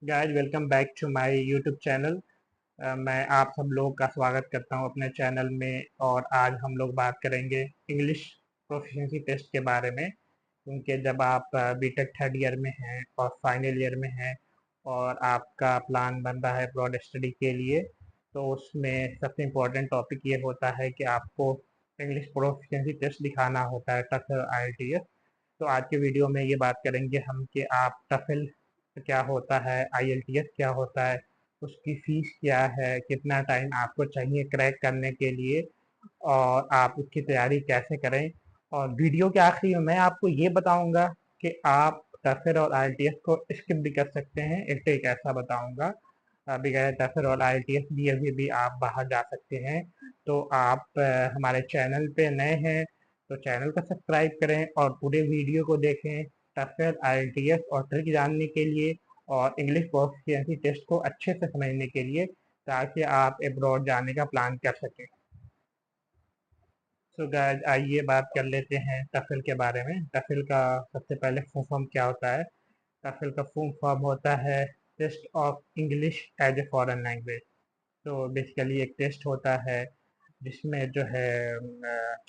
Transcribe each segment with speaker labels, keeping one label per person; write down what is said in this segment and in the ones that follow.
Speaker 1: Guys welcome back to my YouTube channel. मैं आप सब लोगों का स्वागत करता हूं अपने चैनल में। और आज हम लोग बात करेंगे इंग्लिश प्रोफिशिएंसी टेस्ट के बारे में, क्योंकि जब आप बीटेक थर्ड ईयर में हैं और फाइनल ईयर में हैं और आपका प्लान बन रहा है ब्रॉड स्टडी के लिए, तो उसमें सबसे इम्पोर्टेंट टॉपिक ये होता है कि आपको इंग्लिश प्रोफिशिएंसी टेस्ट दिखाना होता है, टफल आईएलटीएस। तो आज के वीडियो में ये बात करेंगे हम कि आप टफल क्या होता है, आईएलटीएस क्या होता है, उसकी फीस क्या है, कितना टाइम आपको चाहिए क्रैक करने के लिए और आप उसकी तैयारी कैसे करें। और वीडियो के आखिरी में मैं आपको ये बताऊंगा कि आप टफल और आईएलटीएस को स्किप भी कर सकते हैं। एक ट्रिक ऐसा बताऊंगा, बगैर टफल और आईएलटीएस दिए हुए भी आप बाहर जा सकते हैं। तो आप हमारे चैनल पे नए हैं तो चैनल को सब्सक्राइब करें और पूरे वीडियो को देखें टफल आईएलटीएस और ट्रिक जानने के लिए और इंग्लिश प्रोफिशिएंसी टेस्ट को अच्छे से समझने के लिए, ताकि आप अब्रॉड जाने का प्लान कर सकें। सो गाइस आइए बात कर लेते हैं टफल के बारे में। टफल का सबसे पहले फुल फॉर्म क्या होता है। टफल का फुल फॉर्म होता है test of English as a foreign language. तो बेसिकली एक टेस्ट होता है जिसमें जो है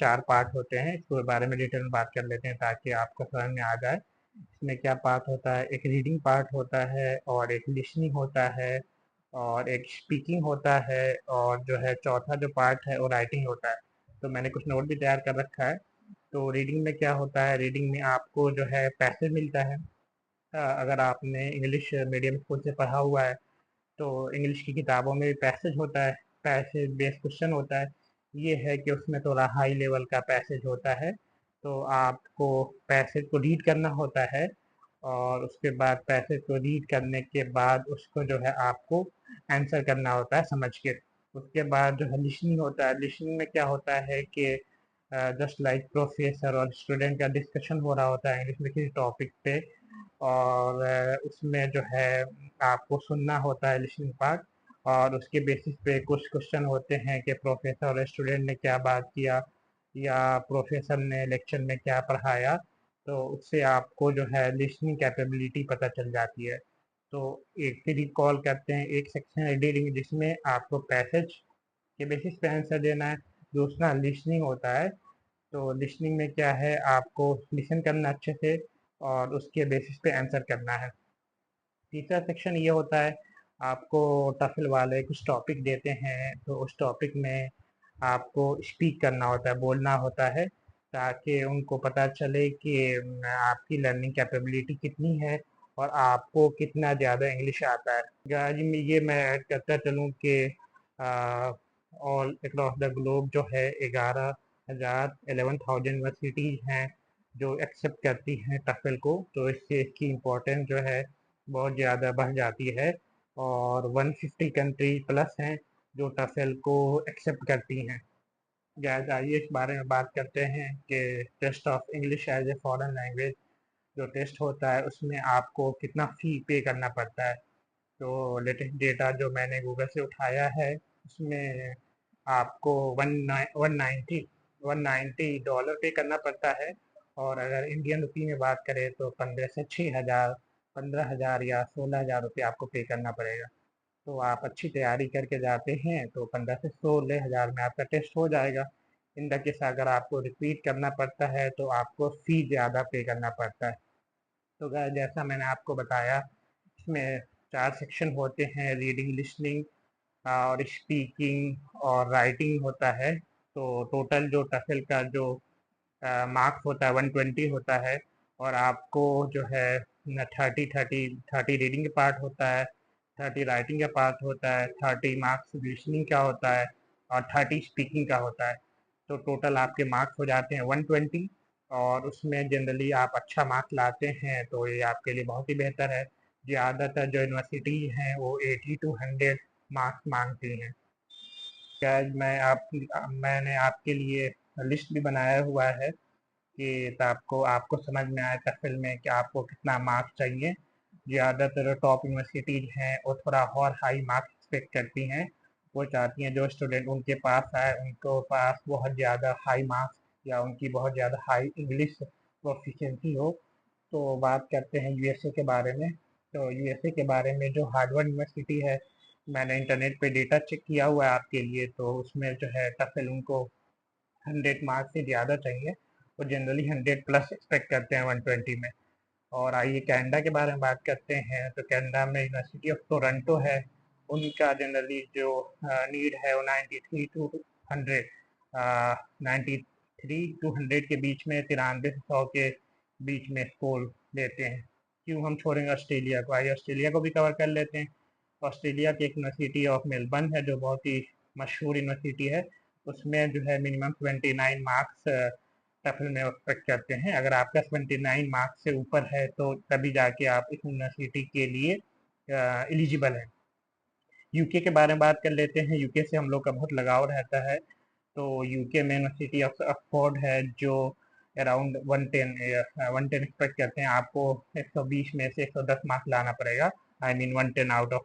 Speaker 1: चार पार्ट होते हैं। इसके बारे में डिटेल में बात कर लेते हैं ताकि आपको समझ में आ जाए इसमें क्या पार्ट होता है। एक रीडिंग पार्ट होता है और एक लिसनिंग होता है और एक स्पीकिंग होता है और जो है चौथा जो पार्ट है वो राइटिंग होता है। तो मैंने कुछ नोट भी तैयार कर रखा है। तो रीडिंग में क्या होता है, रीडिंग में आपको जो है पैसेज मिलता है। अगर आपने इंग्लिश मीडियम स्कूल से पढ़ा हुआ है तो इंग्लिश की किताबों में भी पैसेज होता है, पैसेज बेस्ड क्वेश्चन होता है। ये है कि उसमें थोड़ा हाई लेवल का पैसेज होता है। तो आपको पैसेज को रीड करना होता है और उसके बाद पैसेज को रीड करने के बाद उसको जो है आपको आंसर करना होता है समझ के। उसके बाद जो है लिसनिंग होता है। लिसनिंग में क्या होता है कि जस्ट लाइक प्रोफेसर और स्टूडेंट का डिस्कशन हो रहा होता है इंग्लिश में किसी टॉपिक पे, और उसमें जो है आपको सुनना होता है लिसनिंग पार्ट। और उसके बेसिस पे कुछ क्वेश्चन होते हैं कि प्रोफेसर और स्टूडेंट ने क्या बात किया या प्रोफेसर ने लेक्चर में क्या पढ़ाया। तो उससे आपको जो है लिसनिंग कैपेबिलिटी पता चल जाती है। तो एक रिकॉल करते हैं, एक सेक्शन है रीडिंग जिसमें आपको पैसेज के बेसिस पे आंसर देना है। दूसरा लिसनिंग होता है। तो लिसनिंग में क्या है, आपको लिसन करना अच्छे से और उसके बेसिस पे आंसर करना है। तीसरा सेक्शन ये होता है, आपको टफल वाले कुछ टॉपिक देते हैं तो उस टॉपिक में आपको स्पीक करना होता है, बोलना होता है, ताकि उनको पता चले कि आपकी लर्निंग कैपेबिलिटी कितनी है और आपको कितना ज़्यादा इंग्लिश आता है। गाजी में ये मैं ऐड करता चलूँ कि ऑल अक्रॉस द ग्लोब जो है 11,000 यूनिवर्सिटीज़ हैं जो एक्सेप्ट करती हैं टफल को। तो इससे इसकी इम्पोर्टेंस जो है बहुत ज़्यादा बढ़ जाती है और 150 कंट्री प्लस हैं जो टफल को एक्सेप्ट करती हैं। गाइस आइए इस बारे में बात करते हैं कि test of English as a foreign language जो टेस्ट होता है उसमें आपको कितना फ़ी पे करना पड़ता है। तो लेटेस्ट डेटा जो मैंने गूगल से उठाया है उसमें आपको $190 पे करना पड़ता है। और अगर इंडियन रुपी में बात करें तो 15 से 6 हज़ार, 15 हज़ार या 16 हज़ार रुपये आपको पे करना पड़ेगा। तो आप अच्छी तैयारी करके जाते हैं तो 15 से 16 हज़ार में आपका टेस्ट हो जाएगा। इन द केस अगर आपको रिपीट करना पड़ता है तो आपको फ़ी ज़्यादा पे करना पड़ता है। तो गाइस जैसा मैंने आपको बताया, इसमें चार सेक्शन होते हैं, रीडिंग, लिसनिंग और स्पीकिंग और राइटिंग होता है। तो टोटल जो टफल का जो मार्क्स होता है 120 होता है। और आपको जो है 30 रीडिंग का पार्ट होता है, 30 राइटिंग का पार्ट होता है, 30 मार्क्स लिसनिंग का होता है और 30 स्पीकिंग का होता है। तो टोटल आपके मार्क्स हो जाते हैं 120। और उसमें जनरली आप अच्छा मार्क्स लाते हैं तो ये आपके लिए बहुत ही बेहतर है। ज़्यादातर जो यूनिवर्सिटी हैं वो 80 to 100 मार्क्स मांगती हैं। शायद मैंने आपके लिए लिस्ट भी बनाया हुआ है कि आपको आपको समझ में आए टफल में कि आपको कितना मार्क्स चाहिए। ज़्यादातर टॉप यूनिवर्सिटीज़ हैं वो थोड़ा और हाई मार्क्स एक्सपेक्ट करती हैं। वो चाहती हैं जो स्टूडेंट उनके पास आए उनको पास बहुत ज़्यादा हाई मार्क्स या उनकी बहुत ज़्यादा हाई इंग्लिश प्रोफिशिएंसी हो। तो बात करते हैं यूएसए के बारे में। तो यूएसए के बारे में जो हार्वर्ड यूनिवर्सिटी है, मैंने इंटरनेट पे डेटा चेक किया हुआ है आपके लिए, तो उसमें जो है टफेल उनको 100 मार्क्स से ज़्यादा चाहिए। वो जनरली 100 प्लस एक्सपेक्ट करते हैं 120 में। और आइए कनाडा के बारे में बात करते हैं। तो कनाडा में यूनिवर्सिटी ऑफ टोरंटो है, उनका जनरली जो नीड है वो 93 टू 100, 93 टू 100 के बीच में, 93 से 100 के बीच में स्कोर लेते हैं। क्यों हम छोड़ेंगे ऑस्ट्रेलिया को? आइए ऑस्ट्रेलिया को भी कवर कर लेते हैं। ऑस्ट्रेलिया की एक यूनिवर्सिटी ऑफ मेलबर्न है जो बहुत ही मशहूर यूनिवर्सिटी है। उसमें जो है मिनिमम 29 मार्क्स टफल में एक्सपेक्ट करते हैं। अगर आपका 29 मार्क्स से ऊपर है तो तभी जाके आप इस यूनिवर्सिटी के लिए एलिजिबल हैं। यूके के बारे में बात कर लेते हैं। यूके से हम लोग का बहुत लगाव रहता है। तो यूके में यूनिवर्सिटी ऑफ ऑक्सफोर्ड है जो अराउंड 110 एक्सपेक्ट करते हैं। आपको 120 में से 110 मार्क्स लाना पड़ेगा। आई मीन 110 आउट ऑफ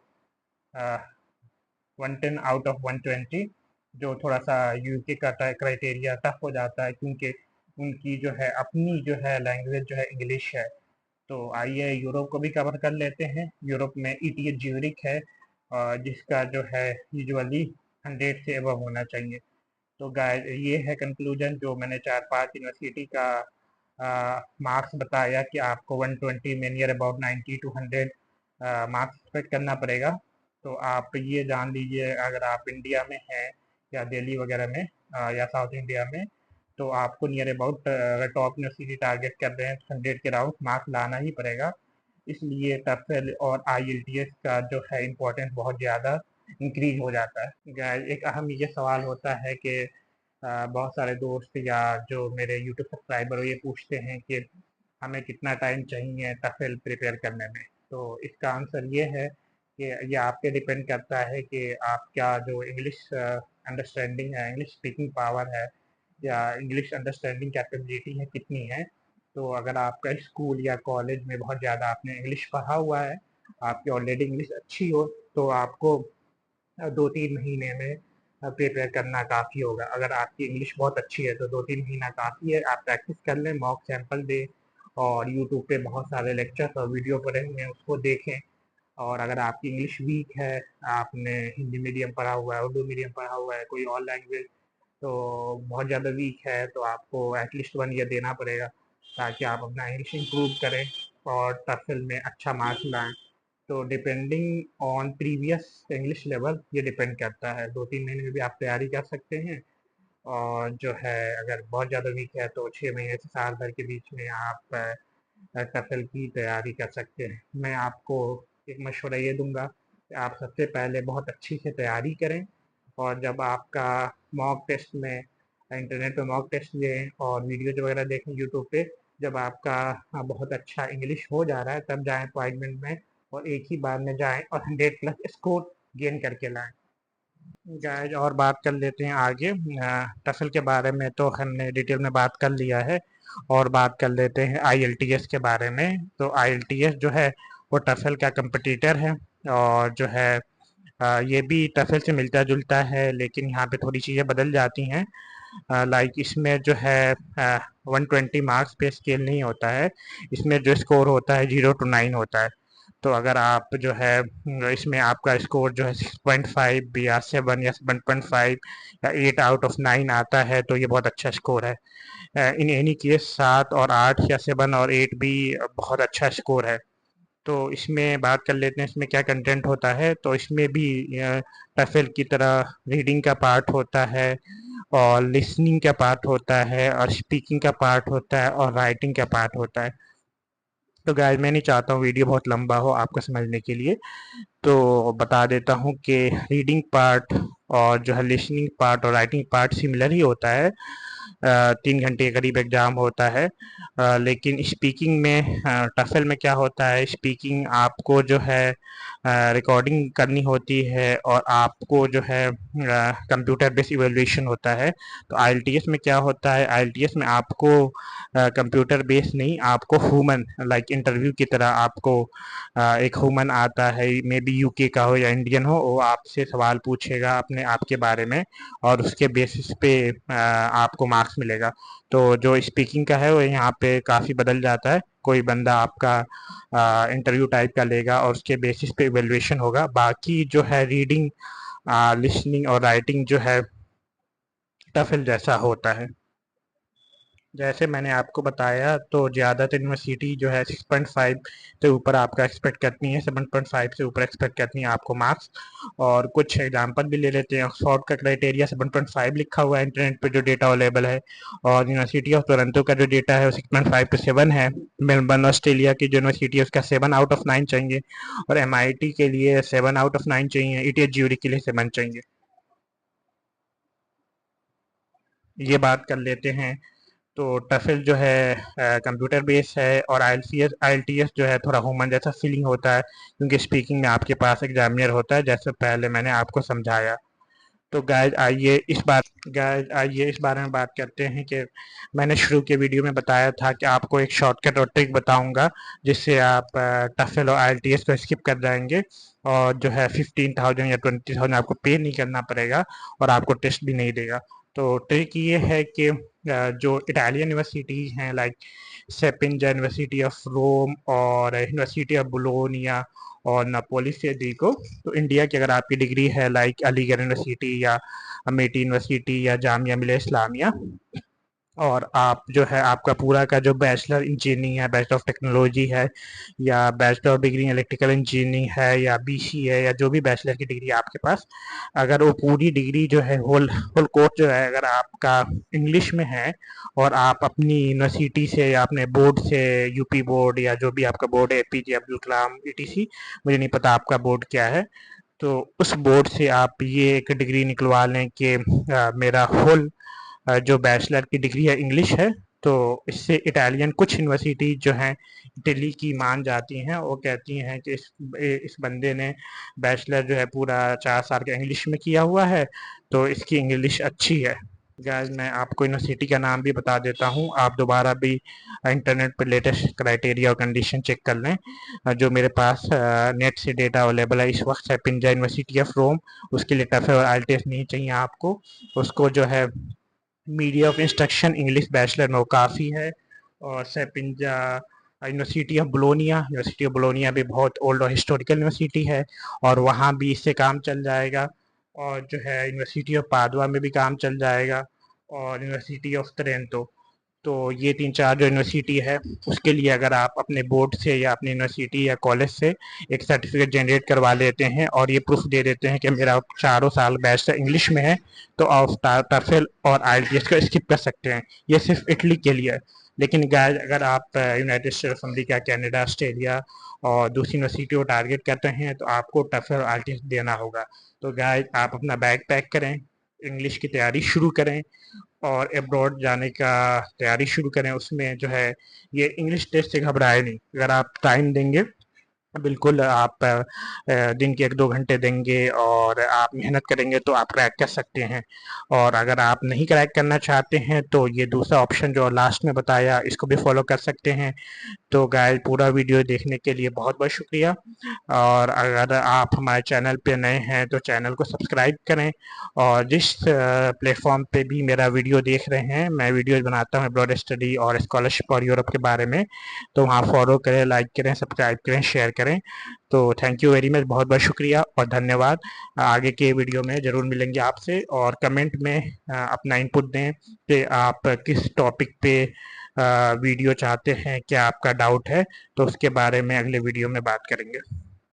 Speaker 1: 120, जो थोड़ा सा यूके का क्राइटेरिया टफ हो जाता है क्योंकि उनकी जो है अपनी जो है लैंग्वेज जो है इंग्लिश है। तो आइए यूरोप को भी कवर कर लेते हैं। यूरोप में ईटीएच ज्यूरिख है, जिसका जो है यूजुअली 100 से एबव होना चाहिए। तो गाइस ये है कंक्लूजन, जो मैंने 4-5 यूनिवर्सिटी का मार्क्स बताया कि आपको 120 में near about 90 to 100 marks expect करना पड़ेगा। तो आप ये जान लीजिए, अगर आप इंडिया में हैं या दिल्ली वगैरह में या साउथ इंडिया में, तो आपको नियर अबाउट अगर टॉप यूनिवर्सिटी टारगेट कर रहे हैं तो 100 के राउंड मार्क्स लाना ही पड़ेगा। इसलिए टफेल और आईएलटीएस का जो है इम्पोर्टेंस बहुत ज़्यादा इंक्रीज हो जाता है। गाइस एक अहम ये सवाल होता है कि बहुत सारे दोस्त या जो मेरे यूट्यूब सब्सक्राइबर ये पूछते हैं कि हमें कितना टाइम चाहिए टफेल प्रिपेयर करने में। तो इसका आंसर ये है कि ये आप पे डिपेंड करता है कि आपका जो इंग्लिश अंडरस्टैंडिंग है, इंग्लिश स्पीकिंग पावर है या इंग्लिश अंडरस्टैंडिंग कैपेबिलिटी है कितनी है। तो अगर आपका स्कूल या कॉलेज में बहुत ज़्यादा आपने इंग्लिश पढ़ा हुआ है, आपकी ऑलरेडी इंग्लिश अच्छी हो, तो आपको 2-3 महीने में प्रिपेयर करना काफ़ी होगा। अगर आपकी इंग्लिश बहुत अच्छी है तो 2-3 महीना काफ़ी है। आप प्रैक्टिस कर लें, मॉक सैंपल दें और यूट्यूब पे बहुत सारे लेक्चर्स और वीडियो पड़े हुए हैं, उसको देखें। और अगर आपकी इंग्लिश वीक है, आपने हिंदी मीडियम पढ़ा हुआ है, उर्दू मीडियम पढ़ा हुआ है, कोई और लैंग्वेज तो बहुत ज़्यादा वीक है, तो आपको एटलीस्ट 1 ईयर देना पड़ेगा ताकि आप अपना इंग्लिश इम्प्रूव करें और टफल में अच्छा मार्क्स लाएँ। तो depending on previous English level ये डिपेंड करता है। 2-3 महीने में भी आप तैयारी कर सकते हैं और जो है अगर बहुत ज़्यादा वीक है तो 6 महीने से साल भर के बीच में आप टफल की तैयारी कर सकते हैं। मैं आपको एक मशवरा ये दूंगा कि आप सबसे पहले बहुत अच्छी से तैयारी करें और जब आपका मॉक टेस्ट में इंटरनेट पे मॉक टेस्ट लें और वीडियोज वगैरह देखें यूट्यूब पे, जब आपका बहुत अच्छा इंग्लिश हो जा रहा है तब जाएं अपॉइंटमेंट में और एक ही बार में जाएं और 100 प्लस स्कोर गेन करके लाएं। गाइस और बात कर लेते हैं आगे। टफल के बारे में तो हमने डिटेल में बात कर लिया है और बात कर लेते हैं आईएलटीएस के बारे में। तो आईएलटीएस जो है वो टफल का कंपटीटर है और जो है ये भी टफल से मिलता जुलता है, लेकिन यहाँ पे थोड़ी चीज़ें बदल जाती हैं। लाइक इसमें जो है 120 मार्क्स पे स्केल नहीं होता है, इसमें जो स्कोर होता है 0 to 9 होता है। तो अगर आप जो है इसमें आपका स्कोर जो है 6.5 या 7 या 7.5 या 8 आउट ऑफ 9 आता है तो ये बहुत अच्छा स्कोर है। इन एनी केस 7 और 8 या 7 और 8 भी बहुत अच्छा स्कोर है। तो इसमें बात कर लेते हैं इसमें क्या कंटेंट होता है। तो इसमें भी टफेल की तरह रीडिंग का पार्ट होता है और लिसनिंग का पार्ट होता है और स्पीकिंग का पार्ट होता है और राइटिंग का पार्ट होता है। तो गाइस मैं नहीं चाहता हूँ वीडियो बहुत लंबा हो आपको समझने के लिए, तो बता देता हूँ कि रीडिंग पार्ट और जो है लिसनिंग पार्ट और राइटिंग पार्ट सिमिलर ही होता है। 3 घंटे के करीब एग्जाम होता है। लेकिन स्पीकिंग में टफल में क्या होता है, स्पीकिंग आपको जो है रिकॉर्डिंग करनी होती है और आपको जो है कंप्यूटर बेस्ड इवैल्यूएशन होता है। तो आईएलटीएस में क्या होता है, आईएलटीएस में आपको कंप्यूटर बेस्ड नहीं, आपको ह्यूमन लाइक इंटरव्यू की तरह आपको एक ह्यूमन आता है, मे बी यूके का हो या इंडियन हो, वो आपसे सवाल पूछेगा अपने आप के बारे में और उसके बेसिस पे आपको मार्क्स मिलेगा। तो जो स्पीकिंग का है वो यहाँ पे काफ़ी बदल जाता है। कोई बंदा आपका इंटरव्यू टाइप का लेगा और उसके बेसिस पे इवेल्युएशन होगा। बाकी जो है रीडिंग, लिसनिंग और राइटिंग जो है टफल जैसा होता है। जैसे मैंने आपको बताया तो ज़्यादातर यूनिवर्सिटी जो है 6.5 से ऊपर आपका एक्सपेक्ट करती है, 7.5 से ऊपर एक्सपेक्ट करती हैं आपको मार्क्स। और कुछ एग्जांपल भी ले लेते हैं। ऑक्सफोर्ड का क्राइटेरिया 7.5 लिखा हुआ है इंटरनेट पे जो डेटा अवेलेबल है, और यूनिवर्सिटी ऑफ टोरंटो का जो डेटा है वो 6.5 to 7 है। मेलबर्न ऑस्ट्रेलिया की जो यूनिवर्सिटी है उसका 7 आउट ऑफ 9 चाहिए, और MIT के लिए 7 आउट ऑफ 9 चाहिए, ETH ज्यूरी के लिए 7 चाहिए। ये बात कर लेते हैं। तो टफल जो है कंप्यूटर बेस है, और IELTS जो है थोड़ा ह्यूमन जैसा फीलिंग होता है, क्योंकि स्पीकिंग में आपके पास एग्जामिनर होता है, जैसे पहले मैंने आपको समझाया। तो गाइज आइए इस बारे में बात करते हैं कि मैंने शुरू के वीडियो में बताया था कि आपको एक शॉर्टकट और ट्रिक बताऊंगा जिससे आप टफल और IELTS को स्किप कर जाएंगे, और जो है 15,000 या 20,000 आपको पे नहीं करना पड़ेगा, और आपको टेस्ट भी नहीं देगा। तो ट्रिक ये है कि जो इटालियन यूनिवर्सिटी हैं लाइक सेपिंजा, यूनिवर्सिटी ऑफ रोम और यूनिवर्सिटी ऑफ बोलोनिया और नापोली फेडरिको, तो इंडिया की अगर आपकी डिग्री है लाइक अलीगढ़ यूनिवर्सिटी या अमेठी यूनिवर्सिटी या जामिया मिलिया इस्लामिया, और आप जो है आपका पूरा का जो बैचलर इंजीनियरिंग है, बैचलर ऑफ टेक्नोलॉजी है, या bachelor of degree electrical engineering है, या BC है, या जो भी बैचलर की डिग्री आपके पास, अगर वो पूरी डिग्री जो है होल होल कोर्स जो है अगर आपका इंग्लिश में है, और आप अपनी यूनिवर्सिटी से या अपने बोर्ड से, यूपी बोर्ड या जो भी आपका बोर्ड है, APJ अब्दुल कलाम ETC, मुझे नहीं पता आपका बोर्ड क्या है, तो उस बोर्ड से आप ये एक डिग्री निकलवा लें कि मेरा होल जो बैचलर की डिग्री है इंग्लिश है। तो इससे इटालियन कुछ यूनिवर्सिटी जो हैं इटली की मान जाती हैं, वो कहती हैं कि इस बंदे ने बैचलर जो है पूरा 4 साल का इंग्लिश में किया हुआ है, तो इसकी इंग्लिश अच्छी है। गाइस मैं आपको यूनिवर्सिटी का नाम भी बता देता हूँ, आप दोबारा भी इंटरनेट पर लेटेस्ट क्राइटेरिया और कंडीशन चेक कर लें। जो मेरे पास नेट से डेटा अवेलेबल है इस वक्त है पिंजा यूनिवर्सिटी ऑफ रोम, उसके लिए टफल और IELTS नहीं चाहिए आपको। उसको जो है media of instruction English bachelor में वो काफ़ी है। और सेपिंजा यूनिवर्सिटी ऑफ बोलोनिया भी बहुत ओल्ड और हिस्टोरिकल यूनिवर्सिटी है, और वहाँ भी इससे काम चल जाएगा। और जो है यूनिवर्सिटी ऑफ पादुआ में भी काम चल जाएगा, और यूनिवर्सिटी ऑफ टोरंटो। तो ये 3-4 जो यूनिवर्सिटी है उसके लिए अगर आप अपने बोर्ड से या अपनी यूनिवर्सिटी या कॉलेज से एक सर्टिफिकेट जनरेट करवा लेते हैं, और ये प्रूफ दे देते हैं कि मेरा चारों साल बैचलर इंग्लिश में है, तो आप टफल और IELTS को स्किप कर सकते हैं। ये सिर्फ इटली के लिए है। लेकिन गाइस अगर आप United states of America, Canada, Australia और दूसरी यूनिवर्सिटी को टारगेट करते हैं तो आपको टफल और IELTS देना होगा। तो गाइस आप अपना बैग पैक करें, इंग्लिश की तैयारी शुरू करें, और अब्रॉड जाने का तैयारी शुरू करें। उसमें जो है ये इंग्लिश टेस्ट से घबराए नहीं, अगर आप टाइम देंगे, बिल्कुल आप दिन के 1-2 घंटे देंगे और आप मेहनत करेंगे तो आप क्रैक कर सकते हैं। और अगर आप नहीं क्रैक करना चाहते हैं तो ये दूसरा ऑप्शन जो लास्ट में बताया इसको भी फॉलो कर सकते हैं। तो गाइस पूरा वीडियो देखने के लिए बहुत बहुत शुक्रिया, और अगर आप हमारे चैनल पे नए हैं तो चैनल को सब्सक्राइब करें, और जिस प्लेटफॉर्म पे भी मेरा वीडियो देख रहे हैं, मैं वीडियोज बनाता हूँ अब्रॉड स्टडी और स्कॉलरशिप और यूरोप के बारे में, तो वहाँ फॉलो करें, लाइक करें, सब्सक्राइब करें, शेयर करें। तो थैंक यू वेरी मच, बहुत बहुत शुक्रिया और धन्यवाद। आगे के वीडियो में ज़रूर मिलेंगे आपसे, और कमेंट में अपना इनपुट दें कि आप किस टॉपिक पे वीडियो चाहते हैं, क्या आपका डाउट है, तो उसके बारे में अगले वीडियो में बात करेंगे।